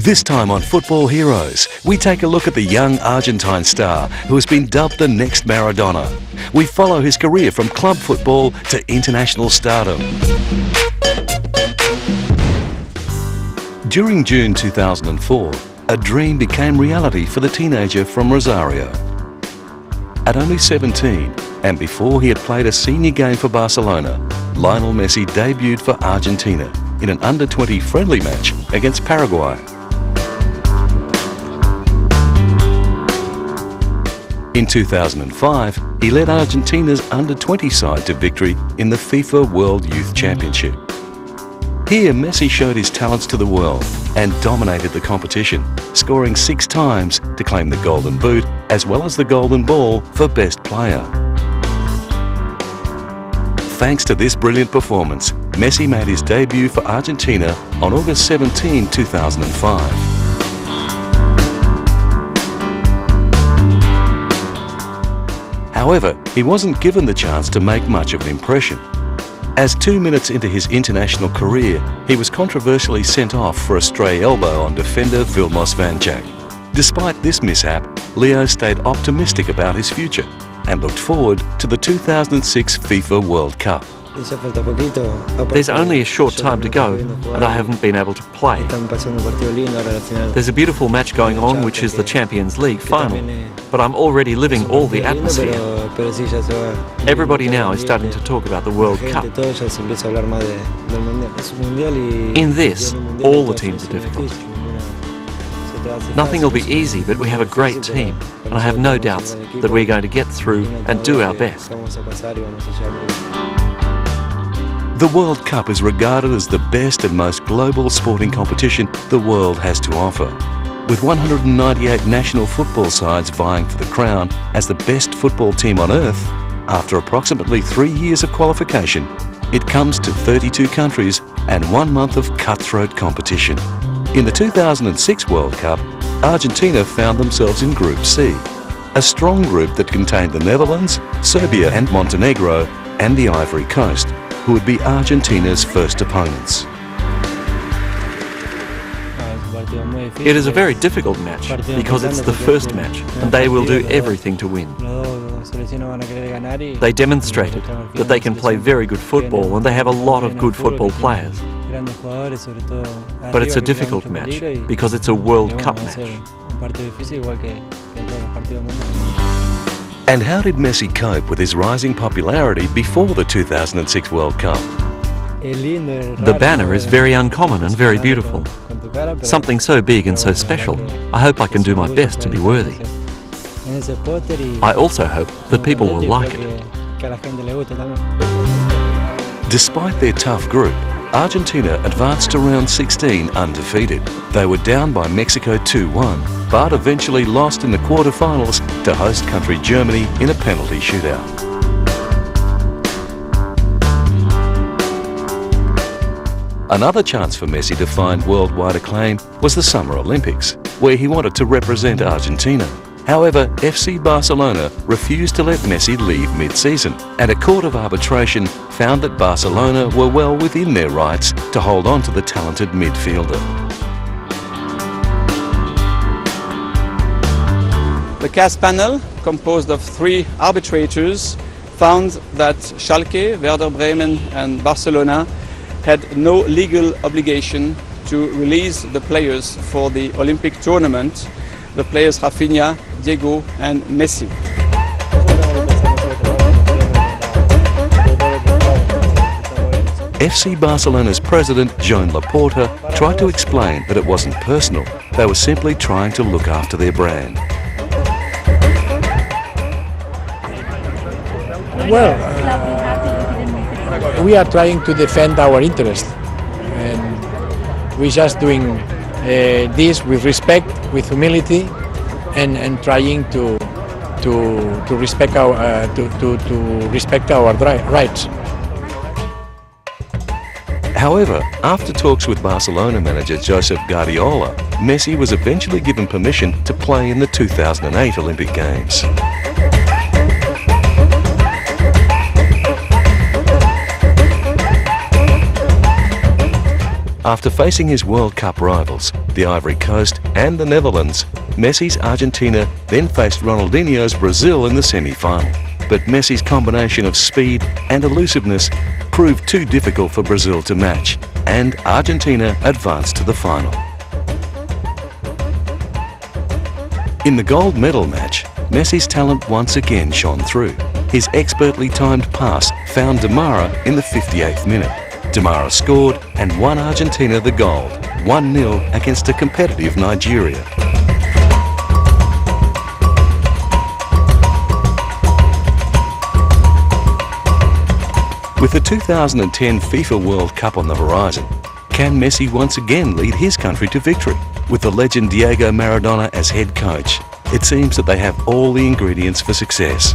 This time on Football Heroes, we take a look at the young Argentine star who has been dubbed the next Maradona. We follow his career from club football to international stardom. During June 2004, a dream became reality for the teenager from Rosario. At only 17, and before he had played a senior game for Barcelona, Lionel Messi debuted for Argentina in an under-20 friendly match against Paraguay. In 2005, he led Argentina's under-20 side to victory in the FIFA World Youth Championship. Here, Messi showed his talents to the world and dominated the competition, scoring 6 times to claim the Golden Boot as well as the Golden Ball for Best Player. Thanks to this brilliant performance, Messi made his debut for Argentina on August 17, 2005. However, he wasn't given the chance to make much of an impression. As 2 minutes into his international career, he was controversially sent off for a stray elbow on defender Vilmos Vančák. Despite this mishap, Leo stayed optimistic about his future and looked forward to the 2006 FIFA World Cup. There's only a short time to go, and I haven't been able to play. There's a beautiful match going on, which is the Champions League final, but I'm already living all the atmosphere. Everybody now is starting to talk about the World Cup. In this, all the teams are difficult. Nothing will be easy, but we have a great team, and I have no doubts that we're going to get through and do our best. The World Cup is regarded as the best and most global sporting competition the world has to offer. With 198 national football sides vying for the crown as the best football team on earth, after approximately 3 years of qualification, it comes to 32 countries and 1 month of cutthroat competition. In the 2006 World Cup, Argentina found themselves in Group C, a strong group that contained the Netherlands, Serbia and Montenegro, and the Ivory Coast, who would be Argentina's first opponents. It is a very difficult match because it's the first match and they will do everything to win. They demonstrated that they can play very good football and they have a lot of good football players. But it's a difficult match because it's a World Cup match. And how did Messi cope with his rising popularity before the 2006 World Cup? The banner is very uncommon and very beautiful. Something so big and so special. I hope I can do my best to be worthy. I also hope that people will like it. Despite their tough group, Argentina advanced to round 16 undefeated. They were down by Mexico 2-1, but eventually lost in the quarter-finals to host country Germany in a penalty shootout. Another chance for Messi to find worldwide acclaim was the Summer Olympics, where he wanted to represent Argentina. However, FC Barcelona refused to let Messi leave mid-season, and a court of arbitration found that Barcelona were well within their rights to hold on to the talented midfielder. The cast panel, composed of 3 arbitrators, found that Schalke, Werder Bremen and Barcelona had no legal obligation to release the players for the Olympic tournament, the players Rafinha, Diego and Messi. FC Barcelona's president, Joan Laporta, tried to explain that it wasn't personal. They were simply trying to look after their brand. Well, we are trying to defend our interest, and we're just doing this with respect, with humility, and trying to respect our rights. However, after talks with Barcelona manager Josep Guardiola, Messi was eventually given permission to play in the 2008 Olympic Games. After facing his World Cup rivals, the Ivory Coast and the Netherlands, Messi's Argentina then faced Ronaldinho's Brazil in the semi-final. But Messi's combination of speed and elusiveness proved too difficult for Brazil to match, and Argentina advanced to the final. In the gold medal match, Messi's talent once again shone through. His expertly timed pass found Demara in the 58th minute. Demara scored and won Argentina the gold, 1-0 against a competitive Nigeria. With the 2010 FIFA World Cup on the horizon, can Messi once again lead his country to victory? With the legend Diego Maradona as head coach, it seems that they have all the ingredients for success.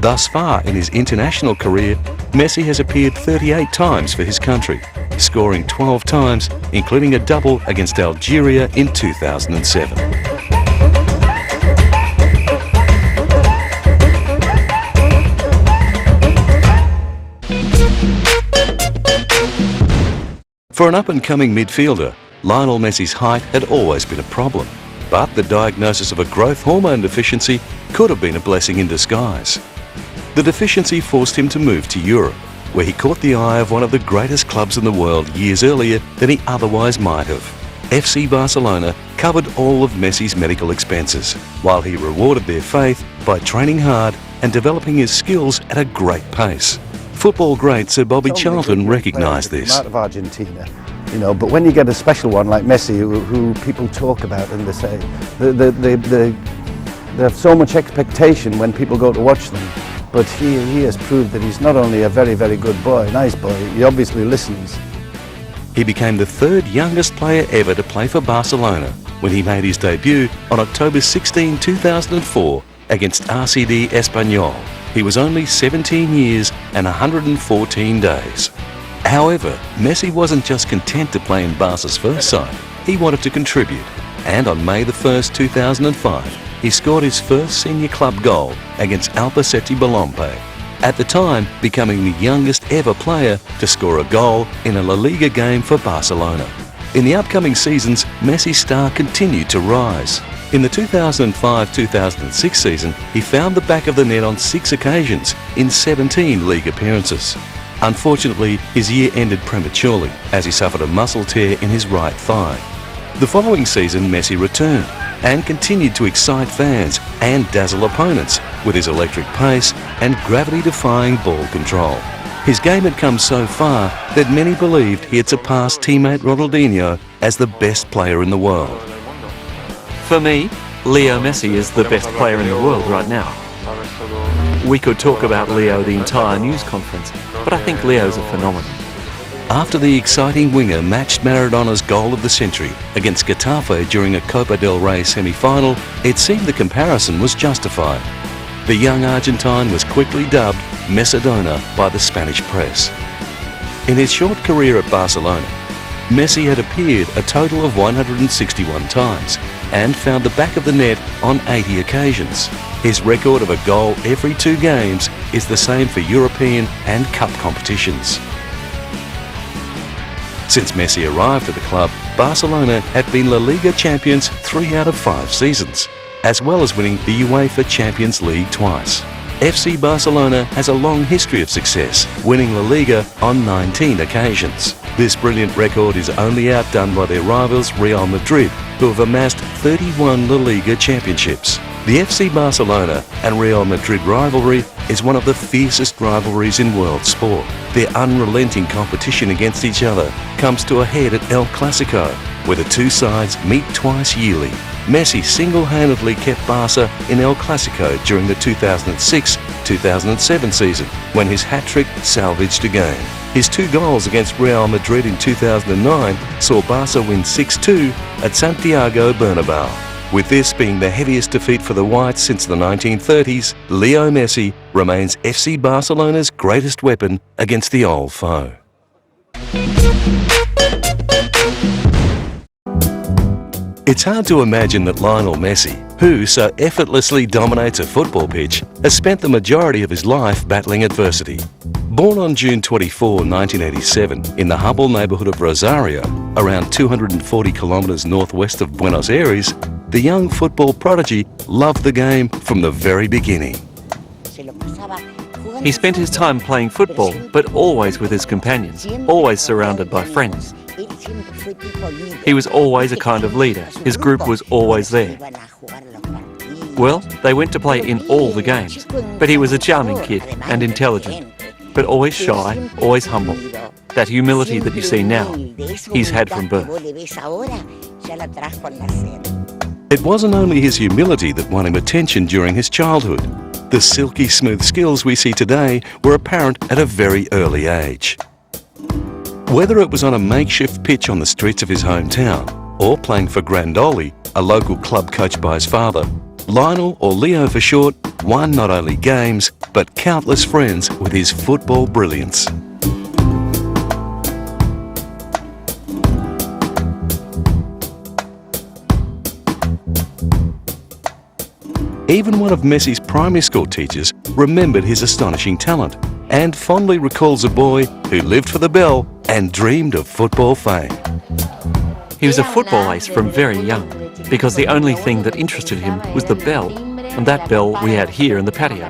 Thus far in his international career, Messi has appeared 38 times for his country, scoring 12 times, including a double against Algeria in 2007. For an up-and-coming midfielder, Lionel Messi's height had always been a problem, but the diagnosis of a growth hormone deficiency could have been a blessing in disguise. The deficiency forced him to move to Europe, where he caught the eye of one of the greatest clubs in the world years earlier than he otherwise might have. FC Barcelona covered all of Messi's medical expenses, while he rewarded their faith by training hard and developing his skills at a great pace. Football great Sir Bobby Charlton recognised this. Out of Argentina, you know, but when you get a special one like Messi, who people talk about and they say they have so much expectation when people go to watch them. But he has proved that he's not only a very, very good boy, nice boy, he obviously listens. He became the third youngest player ever to play for Barcelona when he made his debut on October 16, 2004 against RCD Espanyol. He was only 17 years and 114 days. However, Messi wasn't just content to play in Barca's first side, he wanted to contribute. And on May the 1st, 2005, he scored his first senior club goal against Albacete Balompié, at the time becoming the youngest ever player to score a goal in a La Liga game for Barcelona. In the upcoming seasons, Messi's star continued to rise. In the 2005-2006 season, he found the back of the net on 6 occasions in 17 league appearances. Unfortunately, his year ended prematurely as he suffered a muscle tear in his right thigh. The following season, Messi returned and continued to excite fans and dazzle opponents with his electric pace and gravity-defying ball control. His game had come so far that many believed he had surpassed teammate Ronaldinho as the best player in the world. For me, Leo Messi is the best player in the world right now. We could talk about Leo the entire news conference, but I think Leo's a phenomenon. After the exciting winger matched Maradona's goal of the century against Getafe during a Copa del Rey semi-final, it seemed the comparison was justified. The young Argentine was quickly dubbed Messadona by the Spanish press. In his short career at Barcelona, Messi had appeared a total of 161 times and found the back of the net on 80 occasions. His record of a goal every 2 games is the same for European and Cup competitions. Since Messi arrived at the club, Barcelona had been La Liga champions 3 out of 5 seasons, as well as winning the UEFA Champions League twice. FC Barcelona has a long history of success, winning La Liga on 19 occasions. This brilliant record is only outdone by their rivals Real Madrid, who have amassed 31 La Liga championships. The FC Barcelona and Real Madrid rivalry is one of the fiercest rivalries in world sport. Their unrelenting competition against each other comes to a head at El Clasico, where the two sides meet twice yearly. Messi single-handedly kept Barca in El Clasico during the 2006-2007 season, when his hat-trick salvaged a game. His 2 goals against Real Madrid in 2009 saw Barca win 6-2 at Santiago Bernabéu. With this being the heaviest defeat for the Whites since the 1930s, Leo Messi remains FC Barcelona's greatest weapon against the old foe. It's hard to imagine that Lionel Messi, who so effortlessly dominates a football pitch, has spent the majority of his life battling adversity. Born on June 24, 1987, in the humble neighbourhood of Rosario, around 240 kilometres northwest of Buenos Aires, the young football prodigy loved the game from the very beginning. He spent his time playing football, but always with his companions, always surrounded by friends. He was always a kind of leader. His group was always there. Well, they went to play in all the games, but he was a charming kid and intelligent, but always shy, always humble. That humility that you see now, he's had from birth. It wasn't only his humility that won him attention during his childhood. The silky smooth skills we see today were apparent at a very early age. Whether it was on a makeshift pitch on the streets of his hometown or playing for Grandoli, a local club coached by his father, Lionel, or Leo for short, won not only games but countless friends with his football brilliance. Even one of Messi's primary school teachers remembered his astonishing talent and fondly recalls a boy who lived for the bell and dreamed of football fame. He was a football ace from very young, because the only thing that interested him was the bell, and that bell we had here in the patio,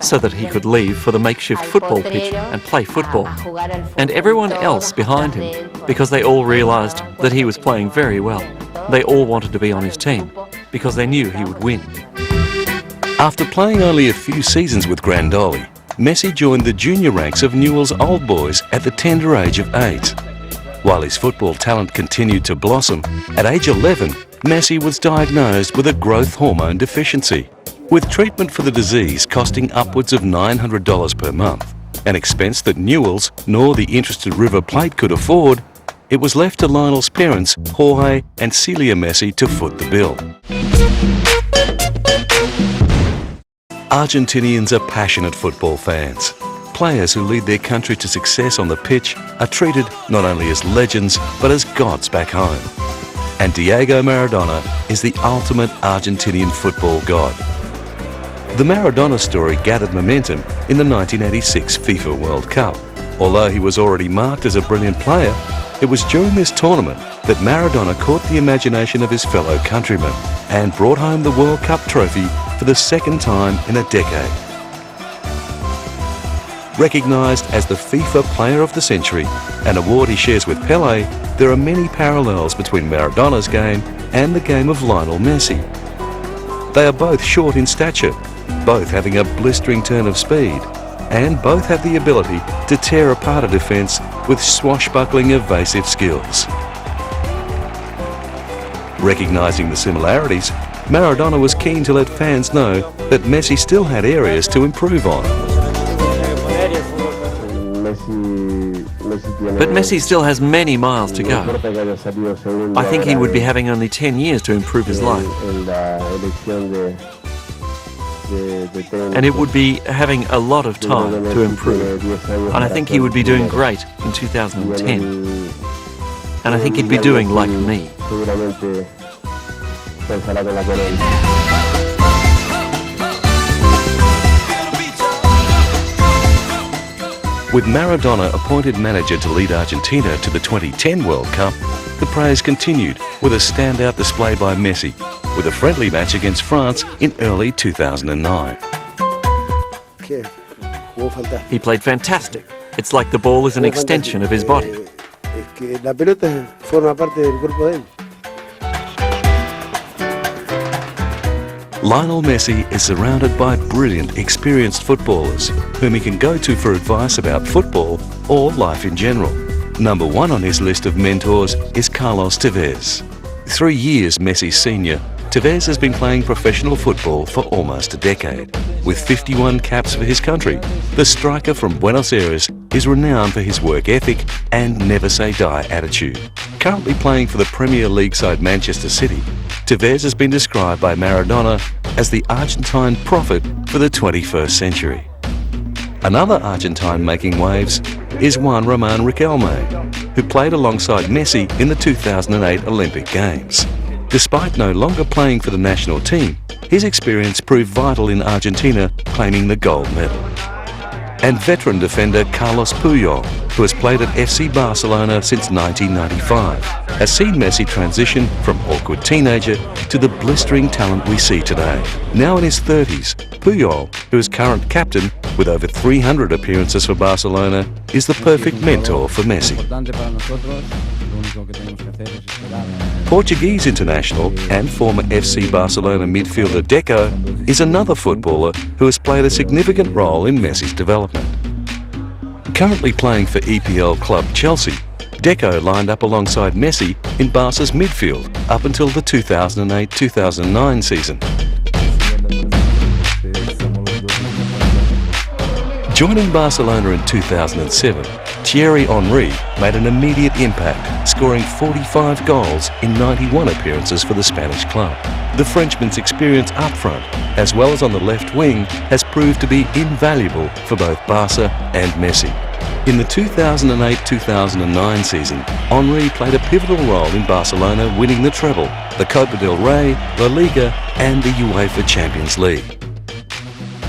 so that he could leave for the makeshift football pitch and play football. And everyone else behind him, because they all realised that he was playing very well. They all wanted to be on his team, because they knew he would win. After playing only a few seasons with Grandoli, Messi joined the junior ranks of Newell's Old Boys at the tender age of 8. While his football talent continued to blossom, at age 11, Messi was diagnosed with a growth hormone deficiency, with treatment for the disease costing upwards of $900 per month, an expense that Newell's nor the interested River Plate could afford. It was left to Lionel's parents, Jorge and Celia Messi, to foot the bill. Argentinians are passionate football fans. Players who lead their country to success on the pitch are treated not only as legends, but as gods back home. And Diego Maradona is the ultimate Argentinian football god. The Maradona story gathered momentum in the 1986 FIFA World Cup. Although he was already marked as a brilliant player, it was during this tournament that Maradona caught the imagination of his fellow countrymen and brought home the World Cup trophy for the second time in a decade. Recognised as the FIFA Player of the Century, an award he shares with Pelé, there are many parallels between Maradona's game and the game of Lionel Messi. They are both short in stature, both having a blistering turn of speed, and both have the ability to tear apart a defence with swashbuckling evasive skills. Recognising the similarities, Maradona was keen to let fans know that Messi still had areas to improve on. But Messi still has many miles to go. I think he would be having only 10 years to improve his life. And it would be having a lot of time to improve. And I think he would be doing great in 2010. And I think he'd be doing like me. With Maradona appointed manager to lead Argentina to the 2010 World Cup, the praise continued with a standout display by Messi, with a friendly match against France in early 2009. He played fantastic. It's like the ball is an extension of his body. Lionel Messi is surrounded by brilliant, experienced footballers whom he can go to for advice about football or life in general. Number one on his list of mentors is Carlos Tevez. 3 years Messi's senior, Tevez has been playing professional football for almost a decade. With 51 caps for his country, the striker from Buenos Aires is renowned for his work ethic and never-say-die attitude. Currently playing for the Premier League side Manchester City, Tevez has been described by Maradona as the Argentine prophet for the 21st century. Another Argentine making waves is Juan Román Riquelme, who played alongside Messi in the 2008 Olympic Games. Despite no longer playing for the national team, his experience proved vital in Argentina claiming the gold medal. And veteran defender Carlos Puyol, who has played at FC Barcelona since 1995, has seen Messi transition from awkward teenager to the blistering talent we see today. Now in his 30s, Puyol, who is current captain with over 300 appearances for Barcelona, is the perfect mentor for Messi. Portuguese international and former FC Barcelona midfielder Deco is another footballer who has played a significant role in Messi's development. Currently playing for EPL club Chelsea, Deco lined up alongside Messi in Barca's midfield up until the 2008-2009 season. Joining Barcelona in 2007, Thierry Henry made an immediate impact, scoring 45 goals in 91 appearances for the Spanish club. The Frenchman's experience up front, as well as on the left wing, has proved to be invaluable for both Barca and Messi. In the 2008-2009 season, Henry played a pivotal role in Barcelona winning the treble, the Copa del Rey, La Liga and the UEFA Champions League.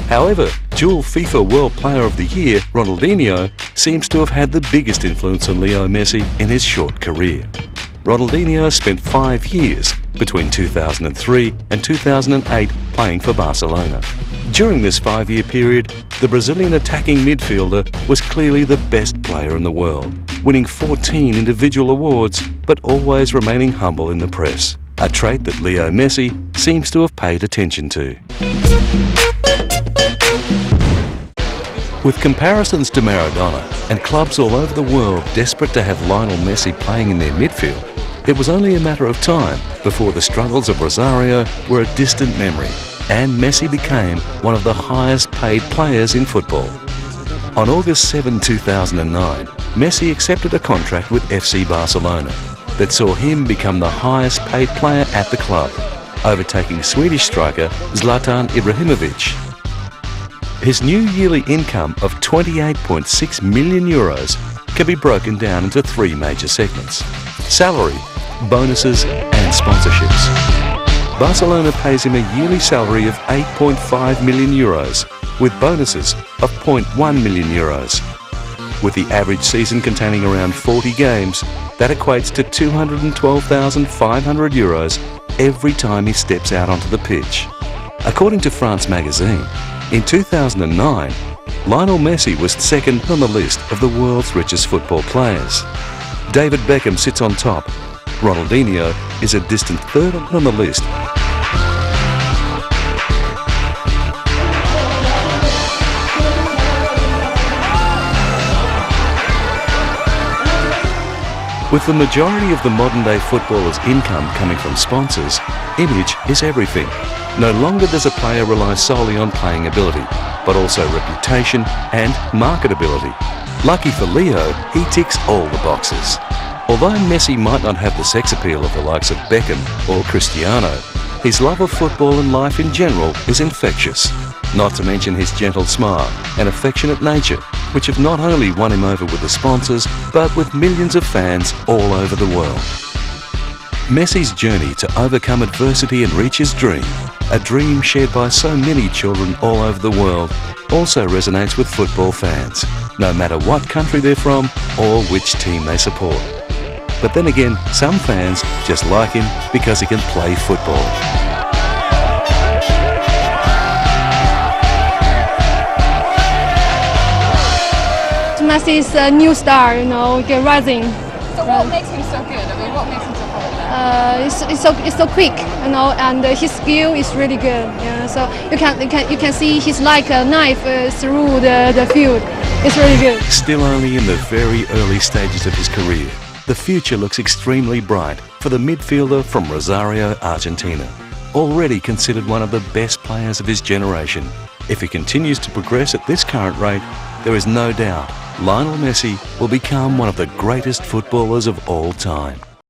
However, dual FIFA World Player of the Year, Ronaldinho, seems to have had the biggest influence on Leo Messi in his short career. Ronaldinho spent 5 years between 2003 and 2008 playing for Barcelona. During this 5-year period, the Brazilian attacking midfielder was clearly the best player in the world, winning 14 individual awards but always remaining humble in the press, a trait that Leo Messi seems to have paid attention to. With comparisons to Maradona and clubs all over the world desperate to have Lionel Messi playing in their midfield, it was only a matter of time before the struggles of Rosario were a distant memory and Messi became one of the highest paid players in football. On August 7, 2009, Messi accepted a contract with FC Barcelona that saw him become the highest paid player at the club, overtaking Swedish striker Zlatan Ibrahimovic. His new yearly income of €28.6 million can be broken down into 3 major segments: salary, bonuses and sponsorships. Barcelona pays him a yearly salary of €8.5 million with bonuses of €0.1 million. With the average season containing around 40 games, that equates to €212,500 every time he steps out onto the pitch. According to France magazine, in 2009, Lionel Messi was second on the list of the world's richest football players. David Beckham sits on top. Ronaldinho is a distant third on the list. With the majority of the modern-day footballers' income coming from sponsors, image is everything. No longer does a player rely solely on playing ability, but also reputation and marketability. Lucky for Leo, he ticks all the boxes. Although Messi might not have the sex appeal of the likes of Beckham or Cristiano, his love of football and life in general is infectious. Not to mention his gentle smile and affectionate nature, which have not only won him over with the sponsors, but with millions of fans all over the world. Messi's journey to overcome adversity and reach his dream, a dream shared by so many children all over the world, also resonates with football fans, no matter what country they're from or which team they support. But then again, some fans just like him because he can play football. Messi is a new star, rising. So what makes him so good? I mean, what makes him so popular? It's so quick, and his skill is really good. Yeah, so you can see he's like a knife through the field. It's really good. Still only in the very early stages of his career, the future looks extremely bright for the midfielder from Rosario, Argentina. Already considered one of the best players of his generation, if he continues to progress at this current rate, there is no doubt Lionel Messi will become one of the greatest footballers of all time.